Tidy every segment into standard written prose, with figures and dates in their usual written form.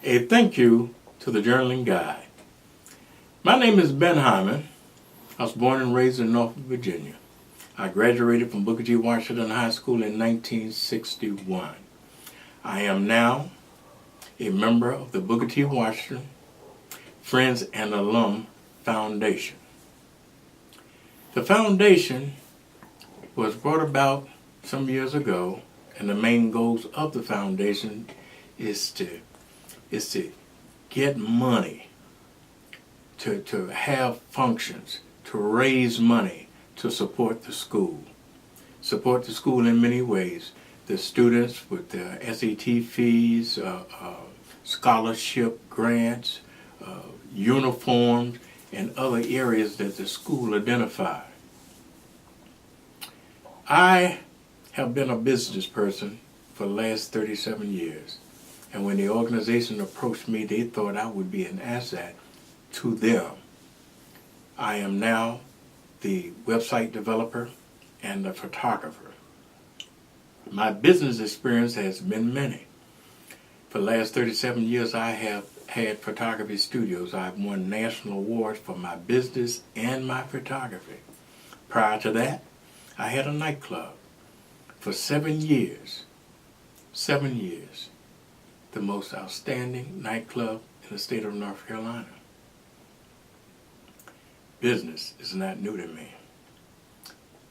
A thank you to the Journaling Guide. My name is Ben Hyman. I was born and raised in Norfolk, Virginia. I graduated from Booker T. Washington High School in 1961. I am now a member of the Booker T. Washington Friends and Alum Foundation. The foundation was brought about some years ago, and the main goals of the foundation is to get money, to have functions, to raise money, to support the school. Support the school in many ways. The students with their SAT fees, scholarship grants, uniforms, and other areas that the school identifies. I have been a business person for the last 37 years. And when the organization approached me, they thought I would be an asset to them. I am now the website developer and the photographer. My business experience has been many. For the last 37 years, I have had photography studios. I've won national awards for my business and my photography. Prior to that, I had a nightclub for 7 years. 7 years. The most outstanding nightclub in the state of North Carolina. Business is not new to me.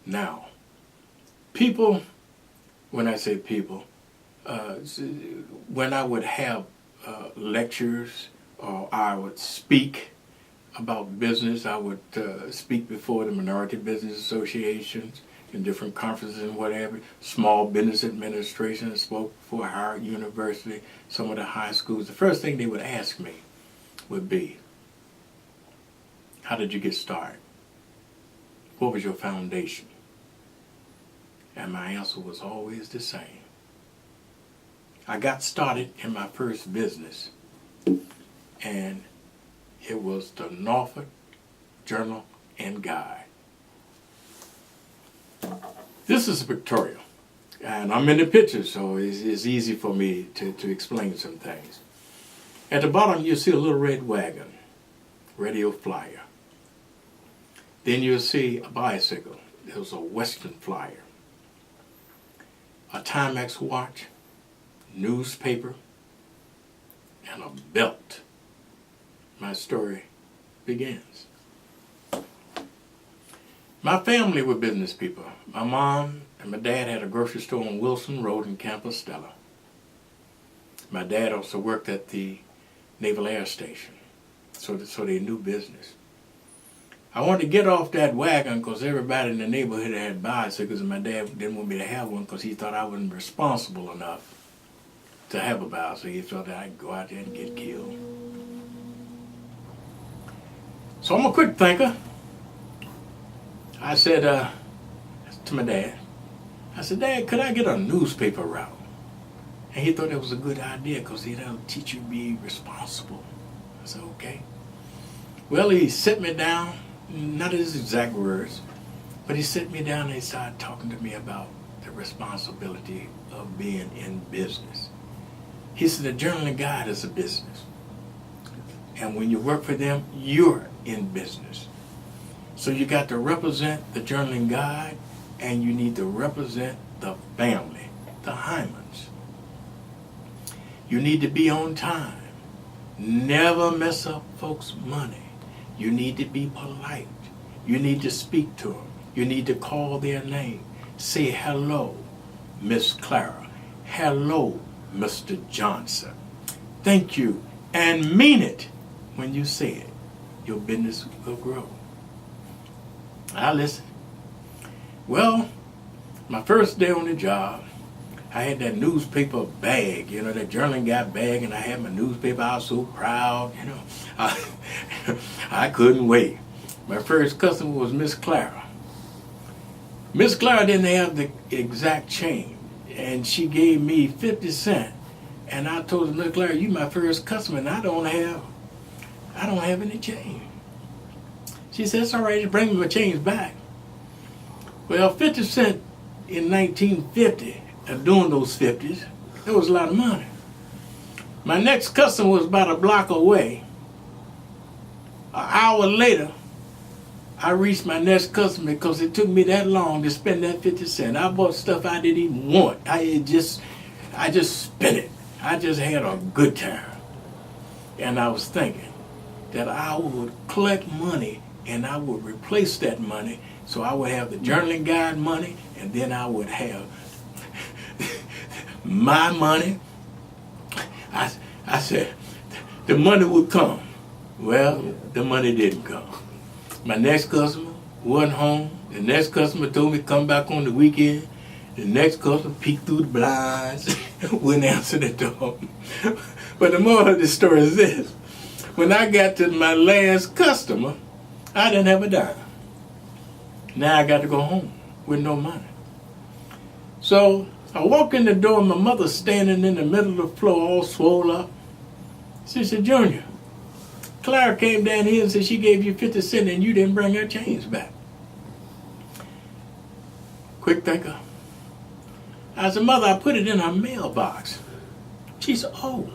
Now, people, when I say people, when I would have lectures or I would speak about business, I would speak before the minority business associations in different conferences and whatever, Small Business Administration. I spoke for Howard University, some of the high schools. The first thing they would ask me would be, how did you get started? What was your foundation? And my answer was always the same. I got started in my first business, and it was the Norfolk Journal and Guide. This is a pictorial, and I'm in the picture, so it's easy for me to explain some things. At the bottom, you'll see a little red wagon, radio flyer. Then you'll see a bicycle. There was a Western flyer, a Timex watch, newspaper, and a belt. My story begins. My family were business people. My mom and my dad had a grocery store on Wilson Road in Compostela. My dad also worked at the Naval Air Station, so they knew business. I wanted to get off that wagon because everybody in the neighborhood had bicycles, and my dad didn't want me to have one because he thought I wasn't responsible enough to have a bicycle. He thought that I'd go out there and get killed. So I'm a quick thinker. I said to my dad, I said, Dad, could I get a newspaper route? And he thought it was a good idea because that'll teach you to be responsible. I said, okay. Well, he set me down, not his exact words, but he set me down and he started talking to me about the responsibility of being in business. He said, the Journaling Guide is a business. And when you work for them, you're in business. So you got to represent the Journaling Guide, and you need to represent the family, the Hymans. You need to be on time. Never mess up folks' money. You need to be polite. You need to speak to them. You need to call their name. Say hello, Miss Clara. Hello, Mr. Johnson. Thank you, and mean it when you say it. Your business will grow. I listened. Well, my first day on the job, I had that newspaper bag, that Journaling Guide bag, and I had my newspaper. I was so proud, I couldn't wait. My first customer was Miss Clara. Miss Clara didn't have the exact change, and she gave me 50 cents. And I told her, Miss Clara, you my first customer, and I don't have any change. She said, it's all right, just bring me my change back. Well, 50 cents in 1950, and during those 50s, that was a lot of money. My next customer was about a block away. An hour later, I reached my next customer because it took me that long to spend that 50 cents. I bought stuff I didn't even want. I just spent it. I just had a good time. And I was thinking that I would collect money and I would replace that money, so I would have the journaling guide money, and then I would have my money. I said the money would come. Well, the money didn't come. My next customer wasn't home. The next customer told me to come back on the weekend. The next customer peeked through the blinds, wouldn't answer the door. But the moral of the story is this. When I got to my last customer, I didn't have a dime. Now I got to go home with no money. So I walk in the door and my mother's standing in the middle of the floor all swole up. She said, Junior, Clara came down here and said she gave you 50 cents and you didn't bring her change back. Quick thinker. I said, Mother, I put it in her mailbox. She said, oh.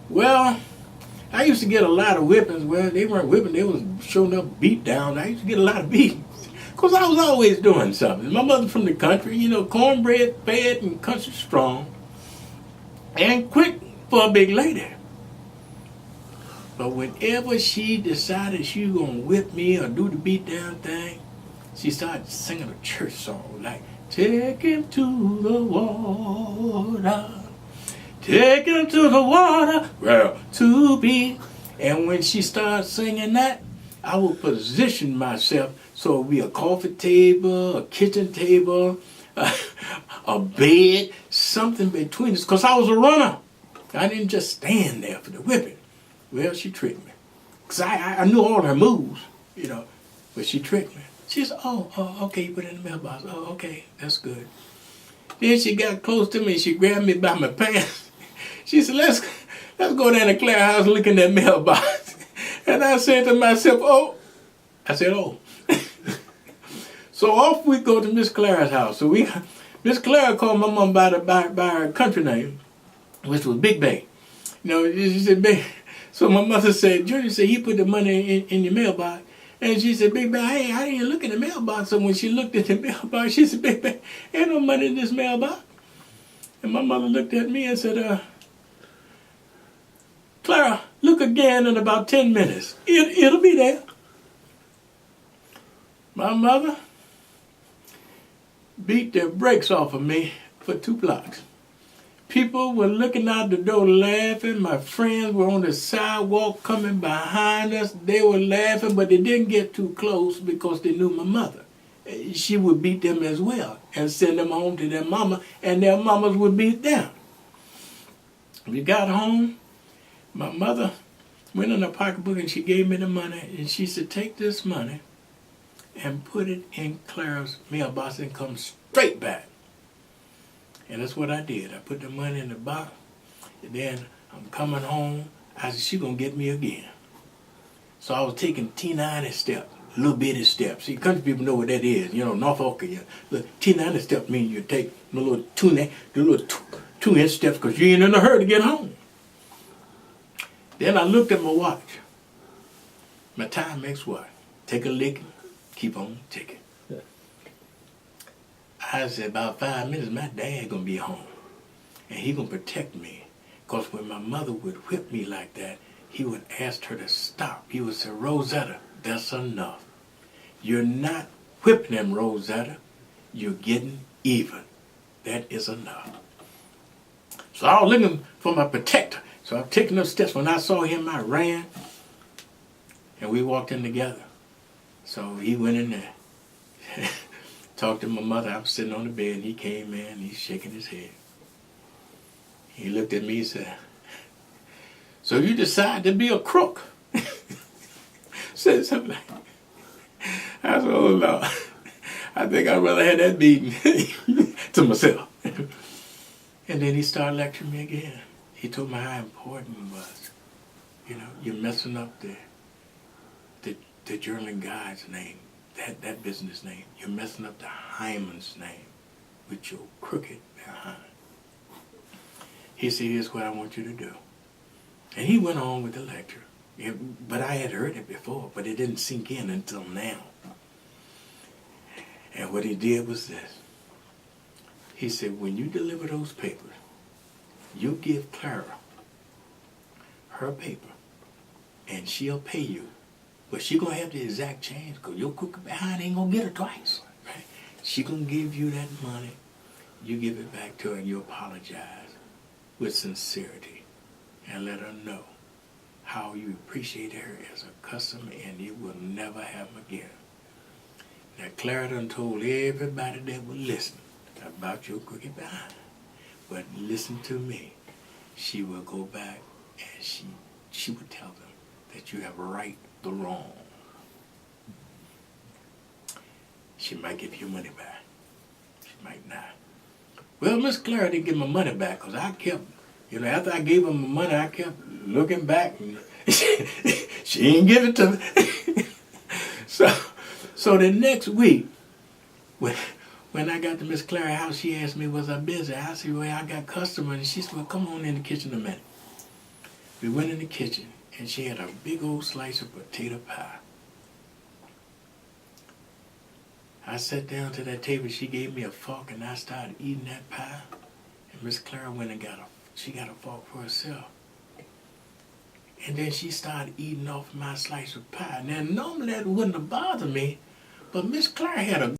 Well, I used to get a lot of whippings. Well, they weren't whipping, they was showing up beat down. I used to get a lot of beatings. Because I was always doing something. My mother from the country, you know, cornbread, fed, and country strong. And quick for a big lady. But whenever she decided she was going to whip me or do the beat down thing, she started singing a church song like, take him to the water. Take him to the water, well, to be. And when she started singing that, I would position myself so it would be a coffee table, a kitchen table, a bed, something between us. Because I was a runner. I didn't just stand there for the whipping. Well, she tricked me. Because I knew all her moves, you know, but she tricked me. She said, oh, okay, you put it in the mailbox. Oh, okay, that's good. Then she got close to me. She grabbed me by my pants. She said, let's go down to Claire's house and look in that mailbox. And I said to myself, oh. I said, oh. So off we go to Miss Claire's house. So Miss Claire called my mom by her country name, which was Big Bay. You know, she said, Big. So my mother said, Junior said, he put the money in your mailbox. And she said, Big Bay, hey, I didn't look in the mailbox. So when she looked at the mailbox, she said, Big Bay, ain't no money in this mailbox. And my mother looked at me and said, Clara, look again in about 10 minutes. It'll be there. My mother beat the brakes off of me for 2 blocks. People were looking out the door laughing. My friends were on the sidewalk coming behind us. They were laughing, but they didn't get too close because they knew my mother. She would beat them as well and send them home to their mama, and their mamas would beat them. We got home. My mother went in her pocketbook and she gave me the money, and she said, take this money and put it in Clara's mailbox and come straight back. And that's what I did. I put the money in the box, and then I'm coming home. I said, she gonna get me again. So I was taking T90 steps, little bitty steps. See, country people know what that is. You know, Norfolk, T90 steps mean you take the little 2-inch steps because you ain't in a hurry to get home. Then I looked at my watch. My time makes what? Take a licking, keep on ticking. I said, about 5 minutes, my dad gonna be home. And he gonna protect me. Because when my mother would whip me like that, he would ask her to stop. He would say, Rosetta, that's enough. You're not whipping them, Rosetta. You're getting even. That is enough. So I was looking for my protector. So I'm taking those steps. When I saw him, I ran. And we walked in together. So he went in there. Talked to my mother. I was sitting on the bed, and he came in, and he's shaking his head. He looked at me and said, so you decided to be a crook? Said something like, I said, oh, Lord, I think I'd rather have that beating to myself. And then he started lecturing me again. He told me how important it was. You know, you're messing up the journaling guide's name. That business name. You're messing up the Hyman's name with your crooked behind. He said, here's what I want you to do. And he went on with the lecture. But I had heard it before, but it didn't sink in until now. And what he did was this. He said, when you deliver those papers, you give Clara her paper, and she'll pay you. But she going to have the exact change, because your cookie behind ain't going to get her twice. Right? She going to give you that money. You give it back to her, and you apologize with sincerity, and let her know how you appreciate her as a customer, and you will never have them again. Now, Clara done told everybody that was listening about your cookie behind. But listen to me. She will go back and she will tell them that you have right the wrong. She might give you money back. She might not. Well, Miss Clara didn't give my money back, because I kept, after I gave her my money, I kept looking back, and she didn't give it to me. So the next week, when I got to Miss Clara's house, she asked me, was I busy? I said, well, I got customers. And she said, well, come on in the kitchen a minute. We went in the kitchen, and she had a big old slice of potato pie. I sat down to that table. She gave me a fork, and I started eating that pie. And Miss Clara went and got a fork for herself. And then she started eating off my slice of pie. Now, normally that wouldn't have bothered me, but Miss Clara had a